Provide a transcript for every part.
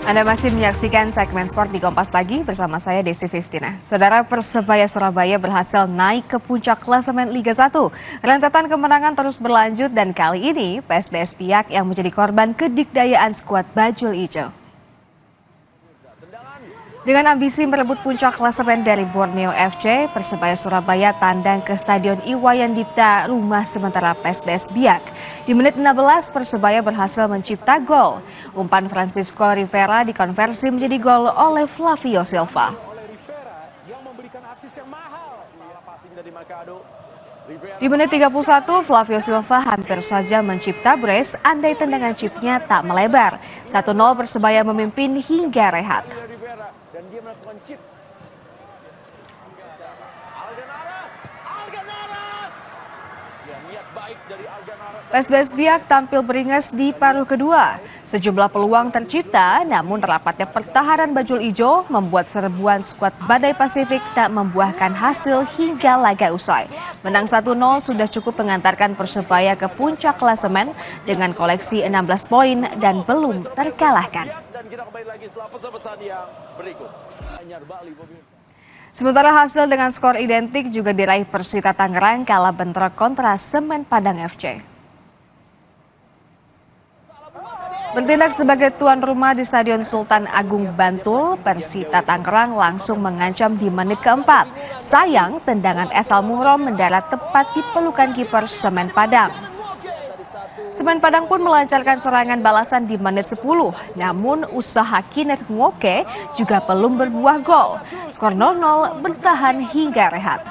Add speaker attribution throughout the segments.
Speaker 1: Anda masih menyaksikan segmen sport di Kompas Pagi bersama saya Desi Fiftina. Saudara, Persebaya Surabaya berhasil naik ke puncak klasemen Liga 1. Rentetan kemenangan terus berlanjut dan kali ini PSBS pihak yang menjadi korban kedikdayaan skuad Bajul Ijo. Dengan ambisi merebut puncak klasemen dari Borneo FC, Persebaya Surabaya tandang ke Stadion Iwayan Dipta, rumah sementara PSBS Biak. Di menit 16, Persebaya berhasil mencipta gol. Umpan Francisco Rivera dikonversi menjadi gol oleh Flavio Silva. Di menit 31, Flavio Silva hampir saja mencipta brace andai tendangan chipnya tak melebar. 1-0 Persebaya memimpin hingga rehat. Dan dia melakukan chip. PSBS Biak tampil beringas di paruh kedua. Sejumlah peluang tercipta, namun rapatnya pertahanan Bajul Ijo membuat serbuan skuad Badai Pasifik tak membuahkan hasil hingga laga usai. Menang 1-0 sudah cukup mengantarkan Persebaya ke puncak klasemen dengan koleksi 16 poin dan belum terkalahkan. Kita kembali lagi setelah pesan-pesan yang berikut. Sementara hasil dengan skor identik juga diraih Persita Tangerang kala bentrok kontra Semen Padang FC. Bertindak sebagai tuan rumah di Stadion Sultan Agung Bantul, Persita Tangerang langsung mengancam di menit keempat. Sayang, tendangan Esal Muhrom mendarat tepat di pelukan kiper Semen Padang. Semen Padang pun melancarkan serangan balasan di menit 10, namun usaha Kinet Ngoke juga belum berbuah gol. Skor 0-0 bertahan hingga rehat.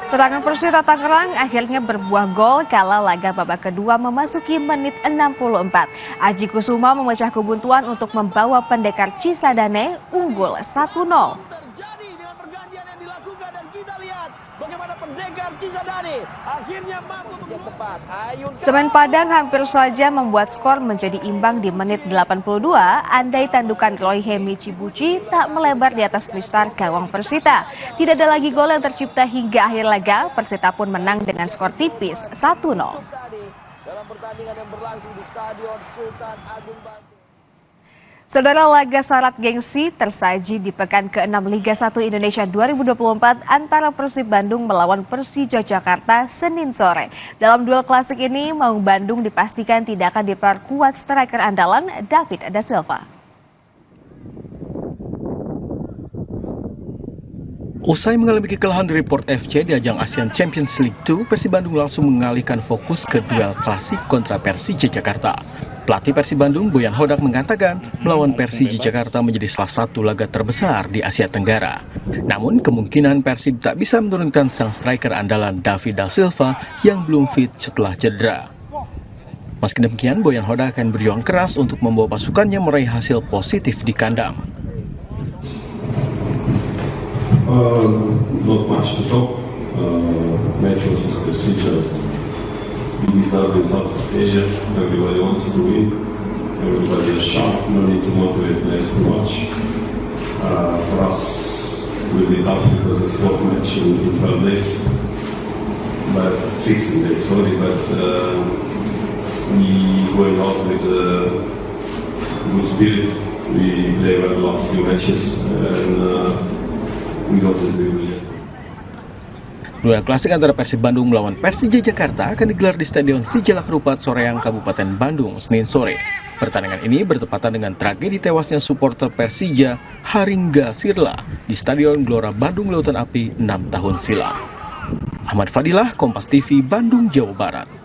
Speaker 1: Serangan Persita Tangerang akhirnya berbuah gol kala laga babak kedua memasuki menit 64. Aji Kusuma memecah kebuntuan untuk membawa Pendekar Cisadane unggul 1-0. Semen Padang hampir saja membuat skor menjadi imbang di menit 82 andai tandukan Roy Hemi Cibuci tak melebar di atas mistar gawang Persita. Tidak ada lagi gol yang tercipta hingga akhir laga, Persita pun menang dengan skor tipis 1-0. Dalam pertandingan yang berlangsung di Stadion Sultan Agung Bantul. Saudara, laga syarat gengsi tersaji di pekan ke-6 Liga 1 Indonesia 2024 antara Persib Bandung melawan Persija Jakarta Senin sore. Dalam duel klasik ini, Maung Bandung dipastikan tidak akan diperkuat striker andalan David Da Silva.
Speaker 2: Usai mengalami kekalahan dari Port FC di ajang ASEAN Champions League 2, Persib Bandung langsung mengalihkan fokus ke duel klasik kontra Persija Jakarta. Pelatih Persib Bandung, Boyan Hodak, mengatakan melawan Persija Jakarta menjadi salah satu laga terbesar di Asia Tenggara. Namun, kemungkinan Persib tak bisa menurunkan sang striker andalan David Da Silva yang belum fit setelah cedera. Meski demikian, Boyan Hodak akan berjuang keras untuk membawa pasukannya meraih hasil positif di kandang.
Speaker 3: Not much to talk. Match versus Persija. Biggest derby in Southeast Asia. Everybody wants to win. Everybody is sharp. No need to motivate players too much. For us, it will be tough because it's fourth match in 12 days. But 16 days, sorry. But we going out with good spirit. We play well the last few matches and we got to do it.
Speaker 2: Duel klasik antara Persib Bandung melawan Persija Jakarta akan digelar di Stadion Sijalak Harupat Soreang, Kabupaten Bandung, Senin sore. Pertandingan ini bertepatan dengan tragedi tewasnya supporter Persija Haringga Sirla di Stadion Gelora Bandung Lautan Api 6 tahun silam. Ahmad Fadilah, Kompas TV, Bandung, Jawa Barat.